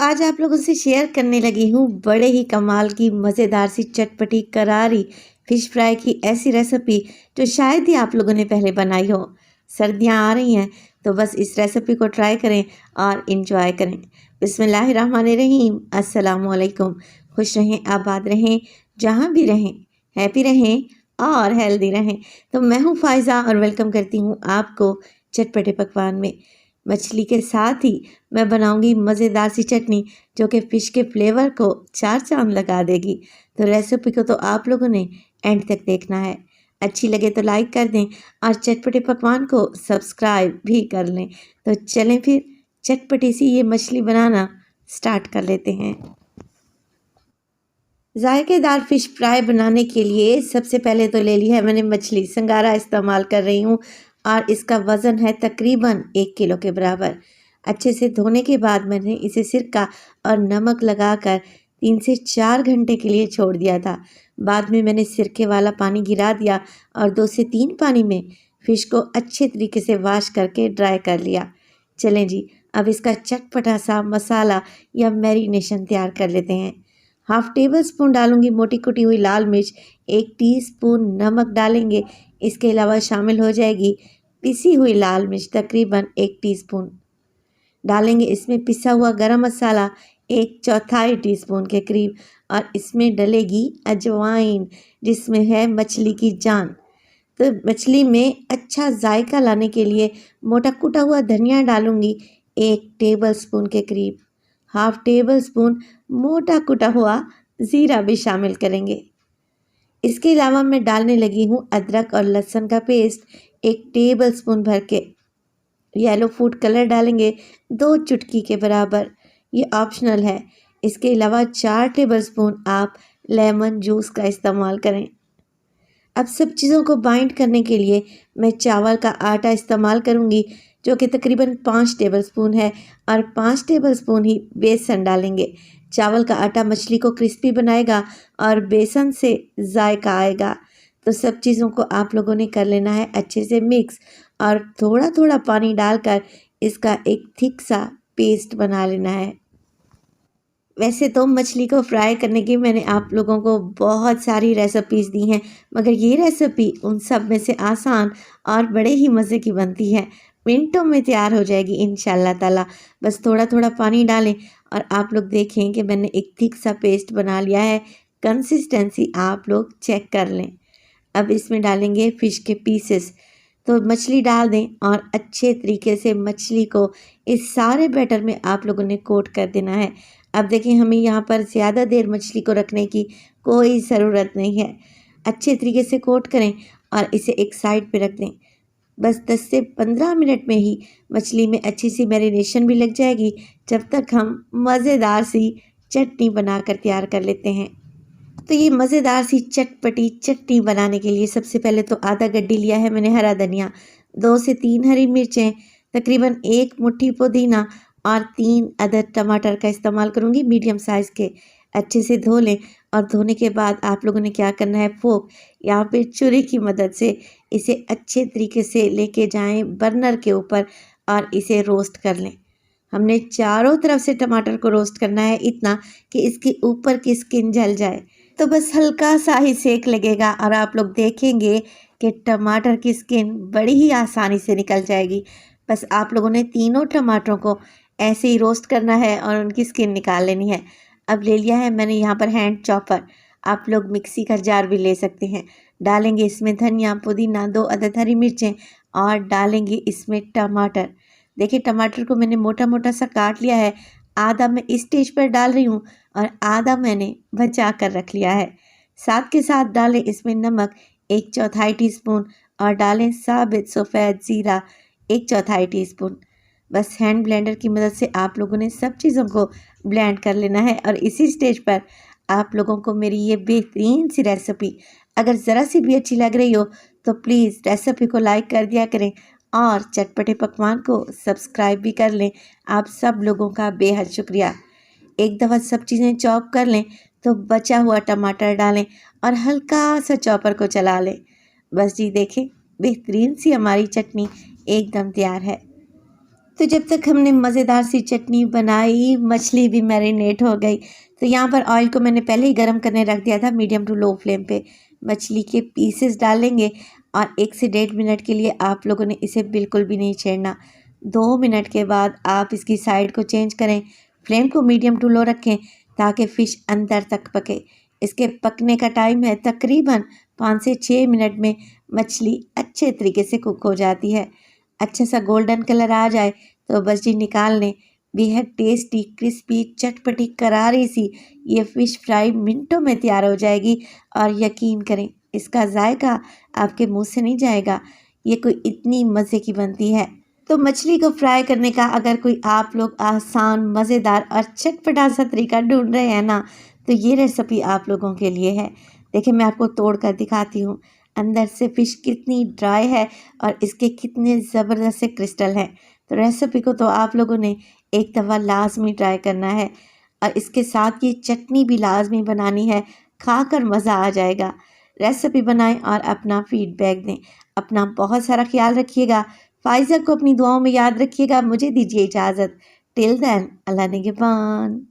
आज आप लोगों से शेयर करने लगी हूँ बड़े ही कमाल की मज़ेदार सी चटपटी करारी फ़िश फ्राई की ऐसी रेसिपी जो शायद ही आप लोगों ने पहले बनाई हो। सर्दियाँ आ रही हैं तो बस इस रेसिपी को ट्राई करें और इन्जॉय करें। बिस्मिल्लाहिर्रहमानिर्रहीम। अस्सलाम वालेकुम। खुश रहें, आबाद रहें, जहाँ भी रहें, हैप्पी रहें और हेल्दी रहें। तो मैं हूँ फ़ायज़ा और वेलकम करती हूँ आपको चटपटे पकवान में। मछली के साथ ही मैं बनाऊंगी मज़ेदार सी चटनी जो कि फ़िश के फ्लेवर को चार चांद लगा देगी। तो रेसिपी को तो आप लोगों ने एंड तक देखना है। अच्छी लगे तो लाइक कर दें और चटपटे पकवान को सब्सक्राइब भी कर लें। तो चलें फिर चटपटी सी ये मछली बनाना स्टार्ट कर लेते हैं। जायकेदार फ़िश फ्राई बनाने के लिए सबसे पहले तो ले ली है मैंने मछली। संगारा इस्तेमाल कर रही हूँ और इसका वज़न है तकरीबन 1 किलो के बराबर। अच्छे से धोने के बाद मैंने इसे सिरका और नमक लगाकर 3 से 4 घंटे के लिए छोड़ दिया था। बाद में मैंने सिरके वाला पानी गिरा दिया और 2 से 3 पानी में फ़िश को अच्छे तरीके से वॉश करके ड्राई कर लिया। चलें जी, अब इसका चटपटा सा मसाला या मैरिनेशन तैयार कर लेते हैं। हाफ टेबल स्पून डालूंगी मोटी कुटी हुई लाल मिर्च, 1 टीस्पून नमक डालेंगे। इसके अलावा शामिल हो जाएगी पिसी हुई लाल मिर्च तकरीबन 1 टीस्पून डालेंगे। इसमें पिसा हुआ गरम मसाला 1/4 टीस्पून के करीब और इसमें डलेगी अजवाइन जिसमें है मछली की जान। तो मछली में अच्छा जायका लाने के लिए मोटा कुटा हुआ धनिया डालूंगी 1 टेबल स्पून के करीब। हाफ टेबल स्पून मोटा कुटा हुआ ज़ीरा भी शामिल करेंगे। इसके अलावा मैं डालने लगी हूँ अदरक और लहसुन का पेस्ट 1 टेबल स्पून भर के। येलो फूड कलर डालेंगे 2 चुटकी के बराबर, ये ऑप्शनल है। इसके अलावा 4 टेबल स्पून आप लेमन जूस का इस्तेमाल करें। अब सब चीज़ों को बाइंड करने के लिए मैं चावल का आटा इस्तेमाल करूंगी जो कि तकरीबन 5 टेबल स्पून है और 5 टेबल स्पून ही बेसन डालेंगे। चावल का आटा मछली को क्रिस्पी बनाएगा और बेसन से जायका आएगा। तो सब चीज़ों को आप लोगों ने कर लेना है अच्छे से मिक्स और थोड़ा थोड़ा पानी डालकर इसका एक थिक सा पेस्ट बना लेना है। वैसे तो मछली को फ्राई करने की मैंने आप लोगों को बहुत सारी रेसिपीज़ दी हैं, मगर ये रेसिपी उन सब में से आसान और बड़े ही मज़े की बनती है। मिनटों में तैयार हो जाएगी इंशाल्लाह ताला। बस थोड़ा थोड़ा पानी डालें और आप लोग देखें कि मैंने एक थिक सा पेस्ट बना लिया है। कंसिस्टेंसी आप लोग चेक कर लें। अब इसमें डालेंगे फ़िश के पीसेस। तो मछली डाल दें और अच्छे तरीके से मछली को इस सारे बैटर में आप लोगों ने कोट कर देना है। अब देखें, हमें यहाँ पर ज़्यादा देर मछली को रखने की कोई ज़रूरत नहीं है। अच्छे तरीके से कोट करें और इसे एक साइड पे रख दें। बस 10 से 15 मिनट में ही मछली में अच्छी सी मैरिनेशन भी लग जाएगी, जब तक हम मज़ेदार सी चटनी बनाकर तैयार कर लेते हैं। तो ये मज़ेदार सी चटपटी चटनी बनाने के लिए सबसे पहले तो आधा गड्डी लिया है मैंने हरा धनिया, 2 से 3 हरी मिर्चें, तकरीबन 1 मुट्ठी पुदीना और 3 अदद टमाटर का इस्तेमाल करूँगी मीडियम साइज़ के। अच्छे से धो लें और धोने के बाद आप लोगों ने क्या करना है, फोक या फिर छुरी की मदद से इसे अच्छे तरीके से लेके जाएं बर्नर के ऊपर और इसे रोस्ट कर लें। हमने चारों तरफ से टमाटर को रोस्ट करना है इतना कि इसके ऊपर की स्किन जल जाए। तो बस हल्का सा ही सेक लगेगा और आप लोग देखेंगे कि टमाटर की स्किन बड़ी ही आसानी से निकल जाएगी। बस आप लोगों ने तीनों टमाटरों को ऐसे ही रोस्ट करना है और उनकी स्किन निकाल लेनी है। अब ले लिया है मैंने यहाँ पर हैंड चॉपर, आप लोग मिक्सी का जार भी ले सकते हैं। डालेंगे इसमें धनिया, पुदीना, 2 अदद हरी मिर्चें और डालेंगे इसमें टमाटर। देखिए, टमाटर को मैंने मोटा मोटा सा काट लिया है। आधा मैं इस स्टेज पर डाल रही हूँ और आधा मैंने बचा कर रख लिया है। साथ के साथ डालें इसमें नमक 1/4 टीस्पून और डालें साबित सफ़ेद ज़ीरा 1/4 टीस्पून। बस हैंड ब्लेंडर की मदद से आप लोगों ने सब चीज़ों को ब्लेंड कर लेना है। और इसी स्टेज पर आप लोगों को मेरी ये बेहतरीन सी रेसिपी अगर ज़रा सी भी अच्छी लग रही हो तो प्लीज़ रेसिपी को लाइक कर दिया करें और चटपटे पकवान को सब्सक्राइब भी कर लें। आप सब लोगों का बेहद शुक्रिया। एक दफ़ा सब चीज़ें चॉप कर लें तो बचा हुआ टमाटर डालें और हल्का सा चॉपर को चला लें। बस जी देखें, बेहतरीन सी हमारी चटनी एकदम तैयार है। तो जब तक हमने मज़ेदार सी चटनी बनाई, मछली भी मैरिनेट हो गई। तो यहाँ पर ऑयल को मैंने पहले ही गर्म करने रख दिया था मीडियम टू लो फ्लेम पे। मछली के पीसेस डालेंगे और 1 से 1.5 मिनट के लिए आप लोगों ने इसे बिल्कुल भी नहीं छेड़ना। 2 मिनट के बाद आप इसकी साइड को चेंज करें, फ्लेम को मीडियम टू लो रखें ताकि फ़िश अंदर तक पके। इसके पकने का टाइम है तकरीबन 5 से 6 मिनट में मछली अच्छे तरीके से कुक हो जाती है। अच्छा सा गोल्डन कलर आ जाए तो बस जी निकाल लें। बेहद टेस्टी, क्रिस्पी, चटपटी, करारी सी ये फ़िश फ्राई मिनटों में तैयार हो जाएगी और यकीन करें इसका जायका आपके मुंह से नहीं जाएगा। ये कोई इतनी मज़े की बनती है। तो मछली को फ्राई करने का अगर कोई आप लोग आसान, मज़ेदार और चटपटा सा तरीका ढूंढ रहे हैं ना, तो ये रेसिपी आप लोगों के लिए है। देखिए मैं आपको तोड़ कर दिखाती हूँ। अंदर से फ़िश कितनी ड्राई है और इसके कितने ज़बरदस्त से क्रिस्टल हैं। तो रेसिपी को तो आप लोगों ने एक दफ़ा लाजमी ट्राई करना है और इसके साथ ये चटनी भी लाजमी बनानी है, खाकर मज़ा आ जाएगा। रेसिपी बनाएं और अपना फीडबैक दें। अपना बहुत सारा ख्याल रखिएगा। फ़ाइज़ा को अपनी दुआओं में याद रखिएगा। मुझे दीजिए इजाज़त। टिल देन, अल्लाह निगहबान।